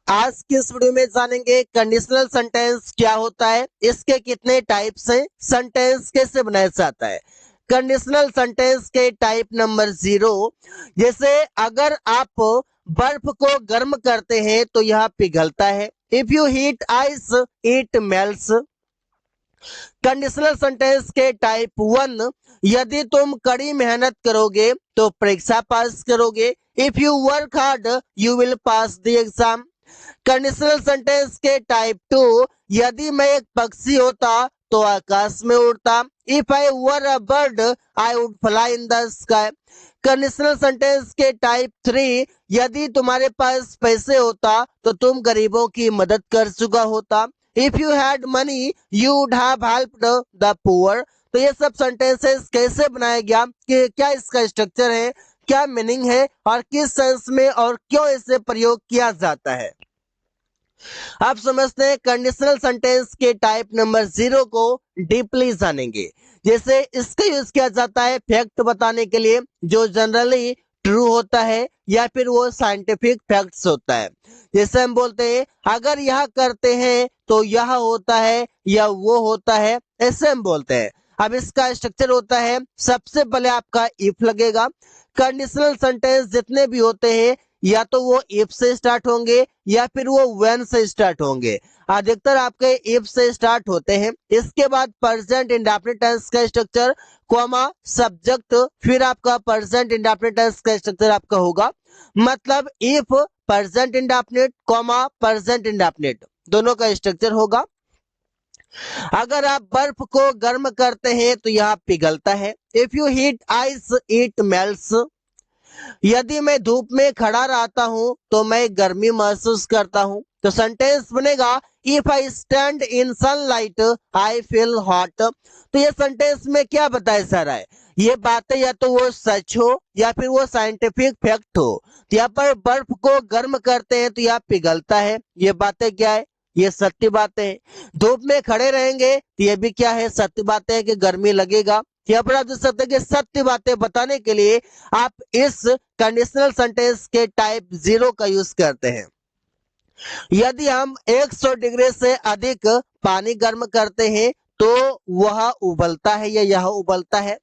आज की इस वीडियो में जानेंगे कंडीशनल सेंटेंस क्या होता है, इसके कितने टाइप्स हैं, सेंटेंस कैसे बनाया जाता है। कंडीशनल सेंटेंस के टाइप नंबर 0, जैसे अगर आप बर्फ को गर्म करते हैं तो यह पिघलता है। If you heat ice it melts. Conditional sentence के टाइप 1, यदि तुम कड़ी मेहनत करोगे तो परीक्षा पास करोगे। If you work hard you will pass the exam. Conditional sentence के टाइप 2, यदि मैं एक पक्षी होता तो आकाश में उड़ता। If I were a bird I would fly in the sky. Conditional sentence के टाइप 3, यदि तुम्हारे पास पैसे होता तो तुम गरीबों की मदद कर चुका होता। If you had money you would have helped the poor. तो ये सब सेंटेंसेस कैसे बनाया गया, कि क्या इसका स्ट्रक्चर है, क्या मीनिंग है और किस सेंस में और क्यों इसे प्रयोग किया जाता है, आप समझते हैं। कंडीशनल सेंटेंस के टाइप नंबर 0 को डीपली जानेंगे। जैसे इसका यूज किया जाता है फैक्ट बताने के लिए, जो जनरली ट्रू होता है या फिर वो साइंटिफिक फैक्ट्स होता है। जैसे हम बोलते हैं अगर यह करते हैं तो यह होता है या वो होता है, ऐसे हम बोलते हैं। अब इसका स्ट्रक्चर होता है, सबसे पहले आपका इफ लगेगा। कंडीशनल सेंटेंस जितने भी होते हैं या तो वो इफ से स्टार्ट होंगे या फिर वो व्हेन से स्टार्ट होंगे। अधिकतर आपके इफ से स्टार्ट होते हैं। इसके बाद प्रेजेंट इंडेफिनिट टेंस का स्ट्रक्चर, कॉमा सब्जेक्ट, फिर आपका प्रेजेंट इंडेफिनिट टेंस का स्ट्रक्चर आपका होगा। मतलब if present indefinite comma present indefinite दोनों का स्ट्रक्चर होगा। अगर आप बर्फ को गर्म करते हैं तो यह पिघलता है। If you heat ice it melts. यदि मैं धूप में खड़ा रहता हूं तो मैं गर्मी महसूस करता हूं। तो सेंटेंस बनेगा if I stand in sunlight I feel hot. तो ये सेंटेंस में क्या बताया जा रहा है, ये बातें या तो वो सच हो या फिर वो साइंटिफिक फैक्ट हो। तो यहाँ पर बर्फ को गर्म करते हैं तो यह पिघलता है, ये बातें क्या है, ये सत्य बातें हैं। धूप में खड़े रहेंगे तो ये भी क्या है, सत्य बातें हैं कि गर्मी लगेगा। यहाँ पर आप देख सकते हैं कि सत्य बातें बताने के लिए आप इस कंडीशनल सेंटेंस के टाइप 0 का यूज करते हैं। यदि हम 100 डिग्री से अधिक पानी गर्म करते हैं तो वह उबलता है या यह उबलता है।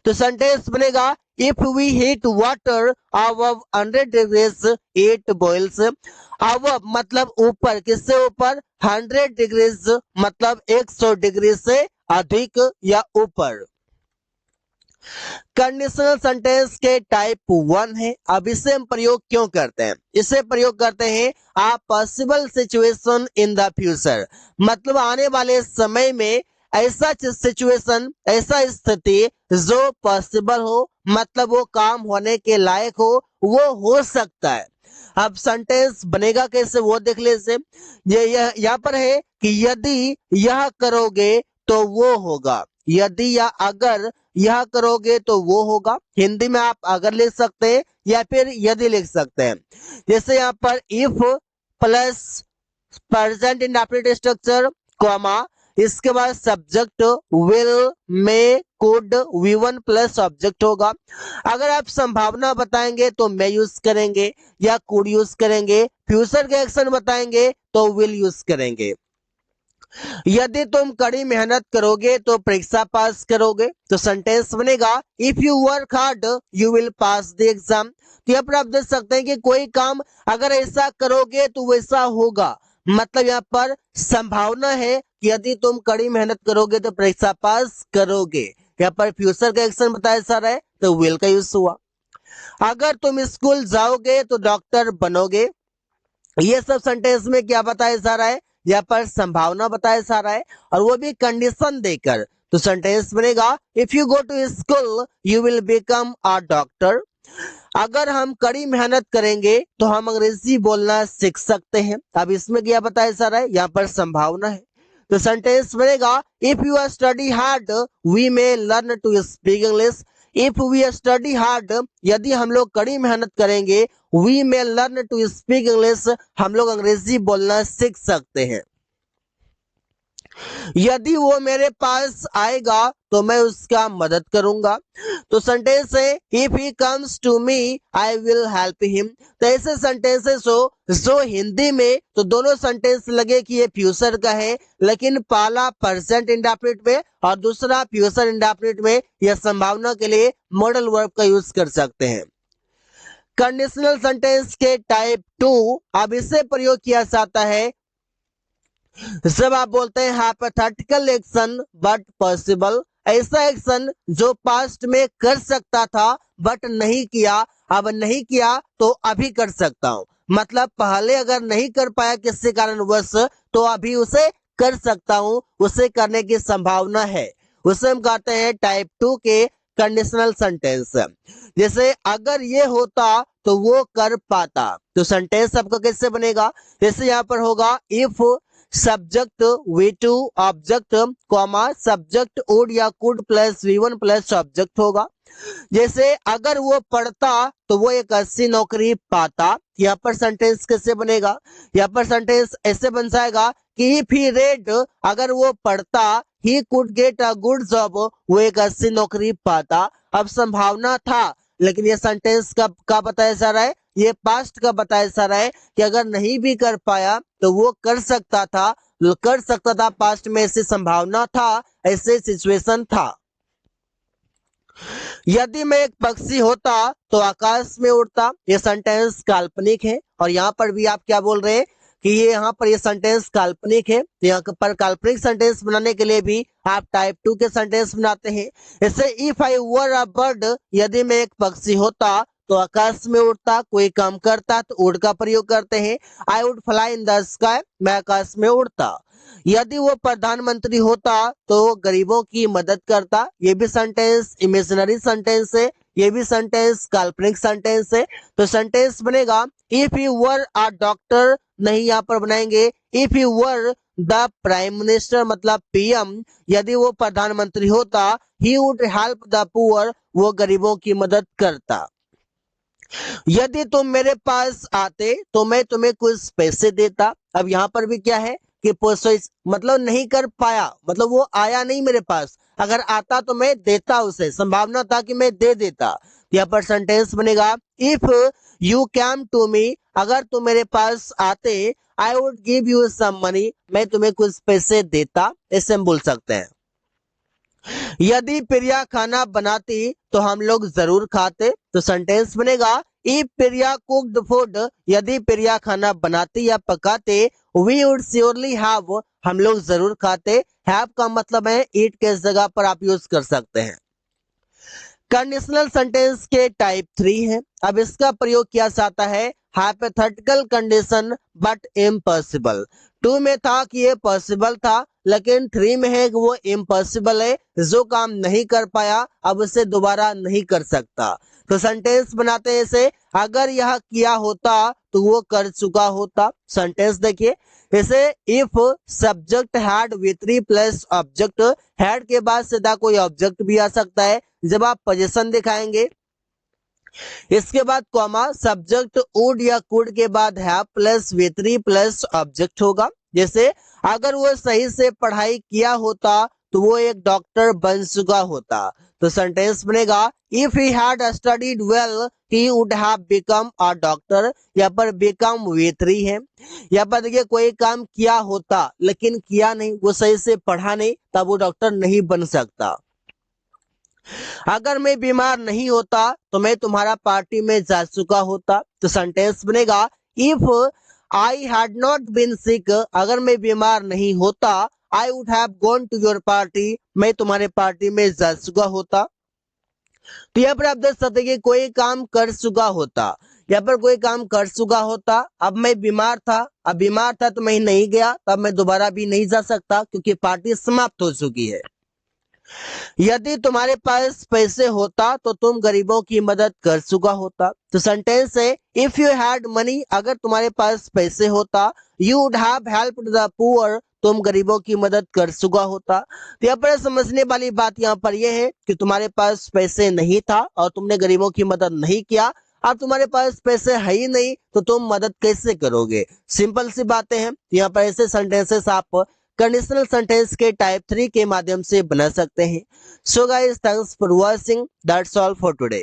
तो सेंटेंस बनेगा if we heat water above 100 degrees it boils. Above मतलब ऊपर, किससे ऊपर, 100 डिग्रीज मतलब 100 डिग्री से अधिक या ऊपर। कंडीशनल सेंटेंस के टाइप 1 है। अब इसे हम प्रयोग क्यों करते हैं, इसे प्रयोग करते हैं a possible situation in the future, मतलब आने वाले समय में ऐसा सिचुएशन, ऐसा स्थिति जो पॉसिबल हो, मतलब वो काम होने के लायक हो, वो हो सकता है। अब सेंटेंस बनेगा कैसे वो देख लीजिए। ये यहाँ पर है कि यदि यह करोगे तो वो होगा, यदि या अगर यह करोगे तो वो होगा। हिंदी में आप अगर लिख सकते हैं या फिर यदि लिख सकते हैं। जैसे यहाँ पर if plus present indefinite structure comma, इसके बाद subject will may could V1 plus object होगा। अगर आप संभावना बताएंगे तो मैं यूज करेंगे या कुड यूज करेंगे। फ्यूचर के एक्शन बताएंगे तो विल यूज करेंगे। यदि तुम कड़ी मेहनत करोगे तो परीक्षा पास करोगे। तो सेंटेंस बनेगा if you work hard you will pass the exam. तो यहाँ पर आप देख सकते हैं कि कोई काम अगर ऐसा करोगे तो वैसा होगा, मतलब यहाँ पर संभावना है कि यदि तुम कड़ी मेहनत करोगे तो परीक्षा पास करोगे। यहाँ पर फ्यूचर का एक्शन बताया जा रहा है तो विल का यूज हुआ। अगर तुम स्कूल जाओगे तो डॉक्टर बनोगे। ये सब सेंटेंस में क्या बताया जा रहा है, यहाँ पर संभावना बताया जा रहा है और वो भी कंडीशन देकर। तो सेंटेंस बनेगा if you go to school you will become a doctor. अगर हम कड़ी मेहनत करेंगे तो हम अंग्रेजी बोलना सीख सकते हैं। अब इसमें क्या बताया जा रहा है, यहाँ पर संभावना है। तो सेंटेंस बनेगा if you study hard we may learn to speak English. If we study hard, यदि हम लोग कड़ी मेहनत करेंगे, we may learn to speak English, हम लोग अंग्रेजी बोलना सीख सकते हैं। यदि वो मेरे पास आएगा तो मैं उसका मदद करूंगा। तो सेंटेंस है if he comes to me I will help him. तो ऐसे सेंटेंसेस हो जो हिंदी में तो दोनों सेंटेंस लगे कि ये फ्यूचर का है, लेकिन पहला प्रेजेंट इंडेफिनिट में और दूसरा फ्यूचर इंडेफिनिट में यह संभावना के लिए मॉडल वर्ब का यूज कर सकते हैं। कंडीशनल सेंटेंस के टाइप 2, अब इससे प्रयोग किया जाता है जब आप बोलते हैं हाइपोथेटिकल एक्शन बट पॉसिबल, ऐसा एक्शन जो पास्ट में कर सकता था बट नहीं किया, अब नहीं किया तो अभी कर सकता हूं। मतलब पहले अगर नहीं कर पाया किसी कारणवश तो अभी उसे कर सकता हूं, उसे करने की संभावना है। उसे हम कहते हैं टाइप 2 के कंडीशनल सेंटेंस। जैसे अगर ये होता तो वो कर पाता, तो सेंटेंस आपका कैसे बनेगा? जैसे यहाँ पर होगा if subject V2 object comma subject would या could plus V1 plus object होगा। जैसे अगर वो पढ़ता तो वो एक अच्छी नौकरी पाता, यहाँ पर सेंटेंस कैसे बनेगा? यहाँ पर सेंटेंस ऐसे बन जाएगा कि इफ ही रेड, अगर वो पढ़ता, he could get a good job, वो एक अच्छी नौकरी पाता। अब संभावना था, लेकिन ये सेंटेंस का बताया जा रहा है, ये पास्ट का बताया जा रहा है कि अगर नहीं भी कर पाया तो वो कर सकता था, पास्ट में ऐसी संभावना था, ऐसे सिचुएशन था। यदि मैं एक पक्षी होता तो आकाश में उड़ता, ये सेंटेंस काल्पनिक है। और यहाँ पर भी आप क्या बोल रहे हैं कि ये यहाँ पर ये सेंटेंस काल्पनिक है, तो यहाँ पर काल्पनिक सेंटेंस बनाने के लिए भी आप टाइप 2 के सेंटेंस बनाते हैं। जैसे if I were a bird, यदि मैं एक पक्षी होता तो आकाश में उड़ता, कोई काम करता तो उड़ का प्रयोग करते हैं। I would fly in the sky, मैं आकाश में उड़ता। यदि वो प्रधानमंत्री होता तो वो गरीबों की मदद करता, ये भी सेंटेंस इमेजिनरी सेंटेंस है, ये भी सेंटेंस काल्पनिक सेंटेंस है। तो सेंटेंस बनेगा if you were a doctor, नहीं यहाँ पर बनाएंगे if you were the prime minister मतलब पीएम, यदि वो प्रधानमंत्री होता he would help the poor, वो गरीबों की मदद करता। यदि तुम मेरे पास आते तो मैं तुम्हें कुछ पैसे देता। अब यहाँ पर भी क्या है कि पोसेस मतलब नहीं कर पाया, मतलब वो आया नहीं मेरे पास, अगर आता तो मैं देता, उसे संभावना था कि मैं दे देता। यहाँ पर सेंटेंस बनेगा if you came to me, अगर तुम मेरे पास आते I would give you some money, मैं तुम्हें कुछ पैसे देता, ऐसे हम बोल सकते हैं। यदि प्रिया खाना बनाती तो हम लोग जरूर खाते, तो सेंटेंस बनेगा इफ प्रिया कुक्ड फूड, यदि प्रिया खाना बनाती या पकाते वी वुड श्योरली हैव, हम लोग जरूर खाते। हैव का मतलब है ईट के जगह पर आप यूज कर सकते हैं। कंडीशनल सेंटेंस के टाइप 3 है। अब इसका प्रयोग किया जाता है हाइपोथेटिकल कंडीशन बट इम्पॉसिबल। 2 में था कि ये पॉसिबल था, लेकिन 3 में है कि वो इम्पॉसिबल है, जो काम नहीं कर पाया अब उसे दोबारा नहीं कर सकता। तो सेंटेंस बनाते हैं ऐसे, अगर यह किया होता तो वो कर चुका होता। सेंटेंस देखिए जैसे if subject had V3 plus object, had के बाद सीधा कोई ऑब्जेक्ट भी आ सकता है जब आप पोजीशन दिखाएंगे। इसके बाद कॉमा सब्जेक्ट वुड या कुड के बाद have plus V3 plus object होगा। जैसे अगर वो सही से पढ़ाई किया होता तो वो एक डॉक्टर बन चुका होता। तो सेंटेंस बनेगा if he had studied well he would have become a doctor, यहाँ पर बिकम V3 है। यहाँ पर देखिए कोई काम किया होता लेकिन किया नहीं, वो सही से पढ़ा नहीं, तब वो डॉक्टर नहीं बन सकता। अगर मैं बीमार नहीं होता तो मैं तुम्हारा पार्टी में जा चुका होता। तो सेंटेंस बनेगा if I had not been sick, अगर मैं बीमार नहीं होता I would have gone to your party, मैं तुम्हारे पार्टी में जा चुका होता। तो यहाँ पर आप देख सकते हैं कि कोई काम कर चुका होता, यहाँ पर कोई काम कर चुका होता। अब मैं बीमार था, अब बीमार था तो मैं नहीं गया, तब मैं दोबारा भी नहीं जा सकता क्योंकि पार्टी समाप्त हो चुकी है। यदि तुम्हारे पास पैसे होता तो तुम गरीबों की मदद कर चुका होता। तो सेंटेंस है इफ यू हैड मनी, अगर तुम्हारे पास पैसे होता you would have helped the poor, तुम गरीबों की मदद कर चुका होता। तो यहाँ पर समझने वाली बात यहाँ पर यह है कि तुम्हारे पास पैसे नहीं था और तुमने गरीबों की मदद नहीं किया। अब तुम्हारे पास पैसे है ही नहीं तो तुम मदद कैसे करोगे? सिंपल सी बातें हैं। यहाँ पर ऐसे सेंटेंसेस आप कंडीशनल सेंटेंस के टाइप 3 के माध्यम से बना सकते हैं। So guys, thanks for watching, that's all for today.